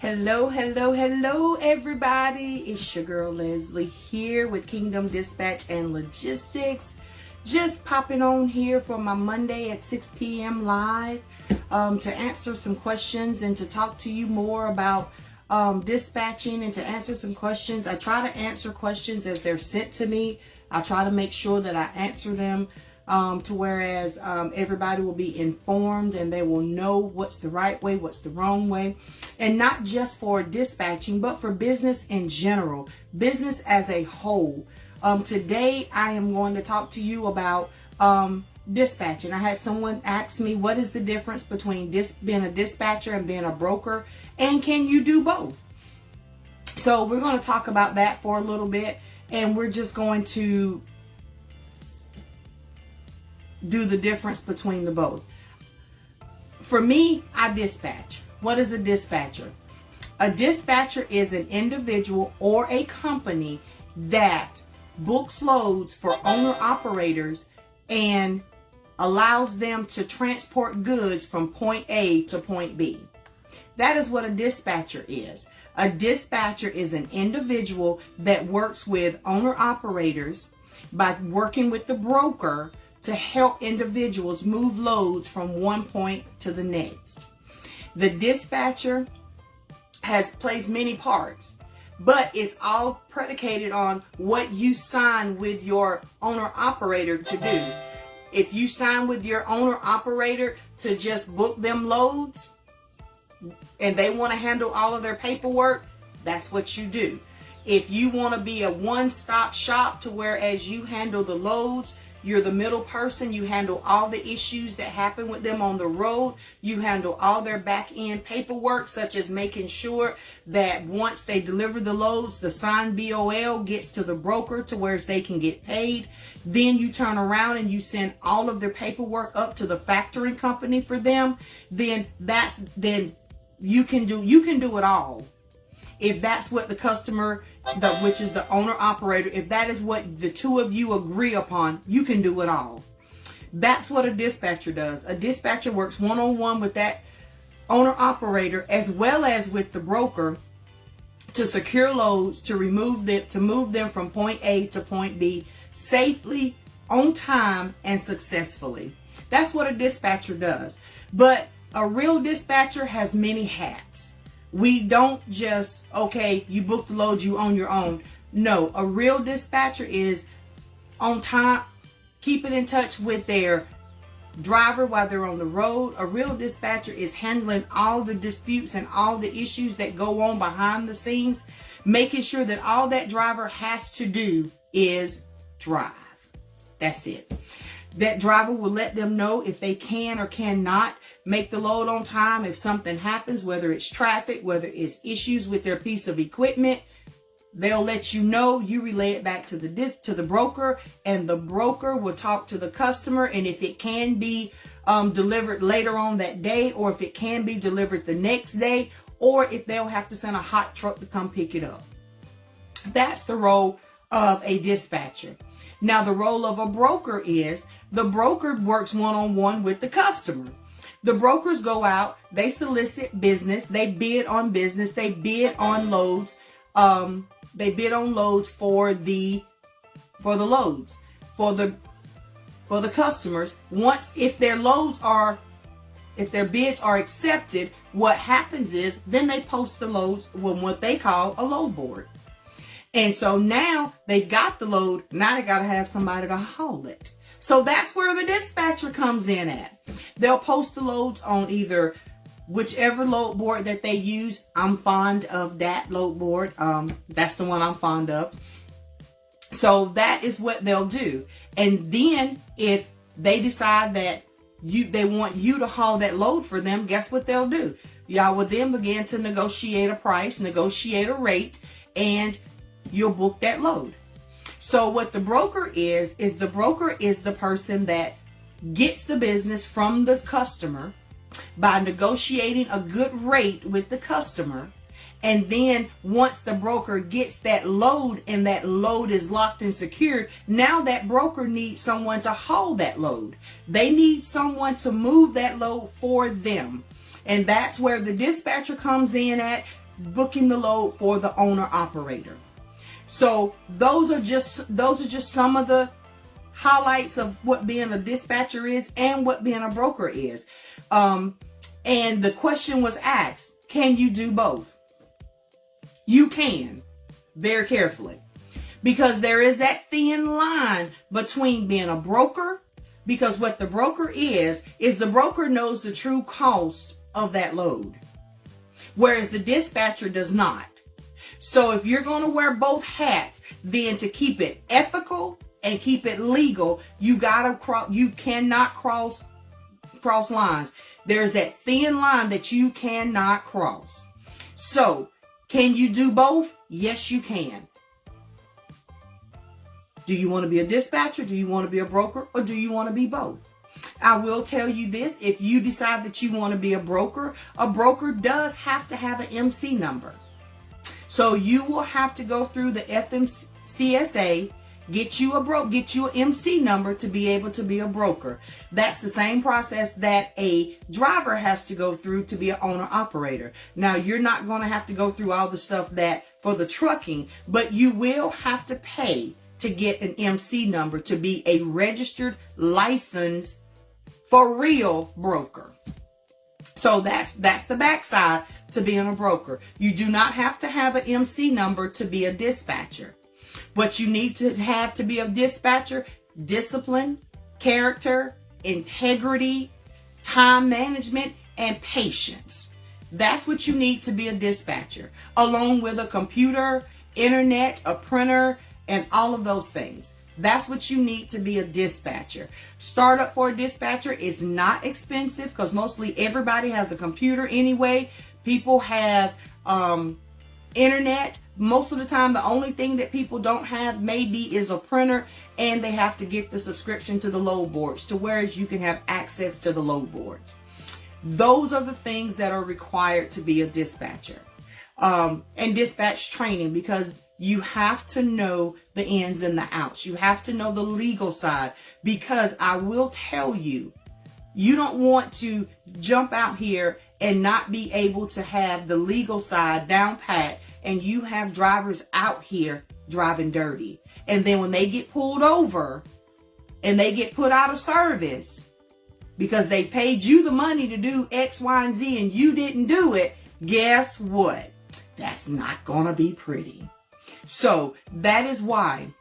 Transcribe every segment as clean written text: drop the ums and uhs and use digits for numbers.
Hello, hello, hello, everybody. It's your girl Leslie here with Kingdom Dispatch and Logistics. Just popping on here for my Monday at 6 p.m. live to answer some questions and to talk to you more about dispatching and to answer some questions. I try to answer questions as they're sent to me. I try to make sure that I answer them to whereas everybody will be informed and they will know what's the right way, what's the wrong way, and not just for dispatching, but for business in general, business as a whole. Today I am going to talk to you about dispatching. I had someone ask me, what is the difference between being a dispatcher and being a broker, and can you do both? So we're going to talk about that for a little bit, and we're just going to do the difference between the both. For me, I dispatch. What is a dispatcher? A dispatcher is an individual or a company that books loads for owner-operators and allows them to transport goods from point A to point B. That is what a dispatcher is. A dispatcher is an individual that works with owner-operators by working with the broker to help individuals move loads from one point to the next. The dispatcher plays many parts, but it's all predicated on what you sign with your owner-operator to do. If you sign with your owner-operator to just book them loads and they want to handle all of their paperwork, that's what you do. If you want to be a one-stop shop to whereas you handle the loads, you're the middle person, you handle all the issues that happen with them on the road, you handle all their back-end paperwork, such as making sure that once they deliver the loads, the signed BOL gets to the broker to where they can get paid. Then you turn around and you send all of their paperwork up to the factoring company for them. Then you can do it all. If that's what the customer, which is the owner-operator, if that is what the two of you agree upon, you can do it all. That's what a dispatcher does. A dispatcher works one-on-one with that owner-operator as well as with the broker to secure loads, to move them from point A to point B safely, on time, and successfully. That's what a dispatcher does. But a real dispatcher has many hats. We don't just, okay, you book the load, you on your own. No, a real dispatcher is on time, keeping in touch with their driver while they're on the road. A real dispatcher is handling all the disputes and all the issues that go on behind the scenes, making sure that all that driver has to do is drive. That's it. That driver will let them know if they can or cannot make the load on time. If something happens, whether it's traffic, whether it's issues with their piece of equipment, they'll let you know. You relay it back to the broker, and the broker will talk to the customer. And if it can be delivered later on that day, or if it can be delivered the next day, or if they'll have to send a hot truck to come pick it up. That's the role of a dispatcher. Now, the role of a broker is the broker works one-on-one with the customer. The brokers go out, they solicit business, they bid on business, they bid on loads, they bid on loads for the customers. If their bids are accepted, what happens is then they post the loads on what they call a load board. And so now they've got the load, now they got to have somebody to haul it. So that's where the dispatcher comes in at. They'll post the loads on either whichever load board that they use. I'm fond of that load board. That's the one I'm fond of. So that is what they'll do. And then if they decide that they want you to haul that load for them, guess what they'll do? Y'all will then begin to negotiate a price, negotiate a rate, and you'll book that load. So what the broker is the broker is the person that gets the business from the customer by negotiating a good rate with the customer. And then once the broker gets that load and that load is locked and secured, now that broker needs someone to haul that load. They need someone to move that load for them. And that's where the dispatcher comes in at. booking the load for the owner operator. So those are just some of the highlights of what being a dispatcher is and what being a broker is. And the question was asked, can you do both? You can, very carefully, because there is that thin line between being a broker, because what the broker is the broker knows the true cost of that load, whereas the dispatcher does not. So if you're going to wear both hats, then to keep it ethical and keep it legal, you cannot cross lines. There's that thin line that you cannot cross. So can you do both? Yes, you can. Do you want to be a dispatcher? Do you want to be a broker? Or do you want to be both? I will tell you this. If you decide that you want to be a broker does have to have an MC number. So you will have to go through the FMCSA, get you an MC number to be able to be a broker. That's the same process that a driver has to go through to be an owner operator. Now, you're not going to have to go through all the stuff that for the trucking, but you will have to pay to get an MC number to be a registered, licensed, for real broker. So that's the backside to being a broker. You do not have to have an MC number to be a dispatcher. What you need to have to be a dispatcher: discipline, character, integrity, time management, and patience. That's what you need to be a dispatcher, along with a computer, internet, a printer, and all of those things. That's what you need to be a dispatcher. Startup for a dispatcher is not expensive because mostly everybody has a computer anyway. People have internet. Most of the time, the only thing that people don't have maybe is a printer, and they have to get the subscription to the load boards, to whereas you can have access to the load boards. Those are the things that are required to be a dispatcher. And dispatch training, because you have to know the ins and the outs. You have to know the legal side, because I will tell you, you don't want to jump out here and not be able to have the legal side down pat, and you have drivers out here driving dirty. And then when they get pulled over and they get put out of service because they paid you the money to do X, Y, and Z and you didn't do it, guess what? That's not gonna be pretty. So that is why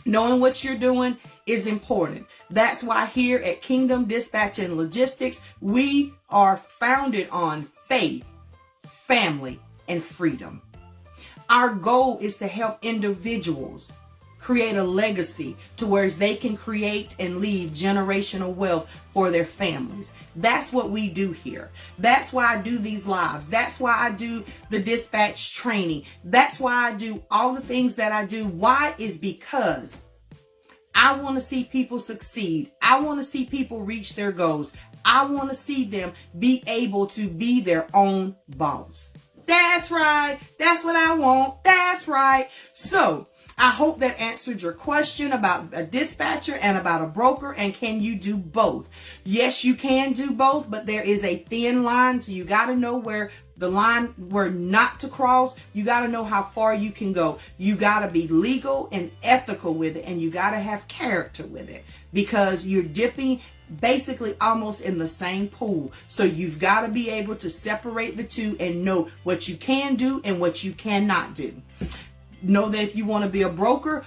knowing what you're doing is important. That's why here at Kingdom Dispatch and Logistics, we are founded on faith, family, and freedom. Our goal is to help individuals create a legacy to where they can create and leave generational wealth for their families. That's what we do here. That's why I do these lives. That's why I do the dispatch training. That's why I do all the things that I do. Why? Is because I want to see people succeed. I want to see people reach their goals. I want to see them be able to be their own boss. That's right. That's what I want. That's right. So I hope that answered your question about a dispatcher and about a broker, and can you do both? Yes, you can do both, but there is a thin line, so you got to know where the line, where not to cross. You got to know how far you can go. You got to be legal and ethical with it, and you got to have character with it, because you're dipping basically almost in the same pool. So you've got to be able to separate the two and know what you can do and what you cannot do. Know that if you want to be a broker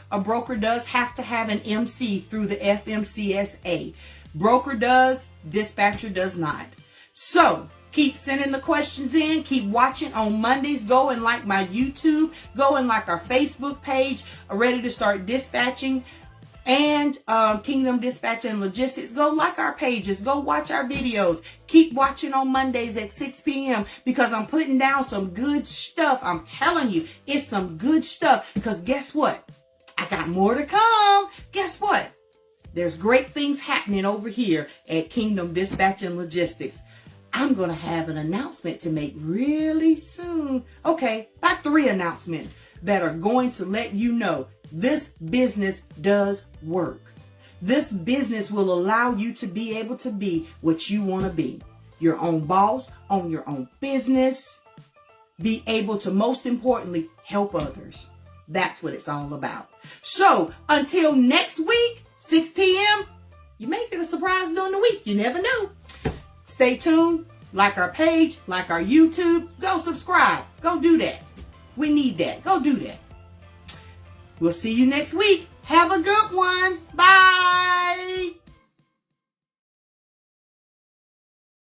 does have to have an MC through the FMCSA. Broker does, dispatcher does not. So keep sending the questions in. Keep watching on Mondays. Go and like my YouTube. Go and like our Facebook page. Ready to start dispatching. And Kingdom Dispatch and Logistics. Go like our pages. Go watch our videos. Keep watching on Mondays at 6 p.m. because I'm putting down some good stuff. I'm telling you, it's some good stuff. Because guess what? I got more to come. Guess what? There's great things happening over here at Kingdom Dispatch and Logistics. I'm going to have an announcement to make really soon. Okay, about 3 announcements that are going to let you know this business does work. This business will allow you to be able to be what you want to be. Your own boss, own your own business, be able to, most importantly, help others. That's what it's all about. So until next week, 6 p.m., you may get a surprise during the week. You never know. Stay tuned. Like our page, like our YouTube. Go subscribe. Go do that. We need that. Go do that. We'll see you next week. Have a good one. Bye.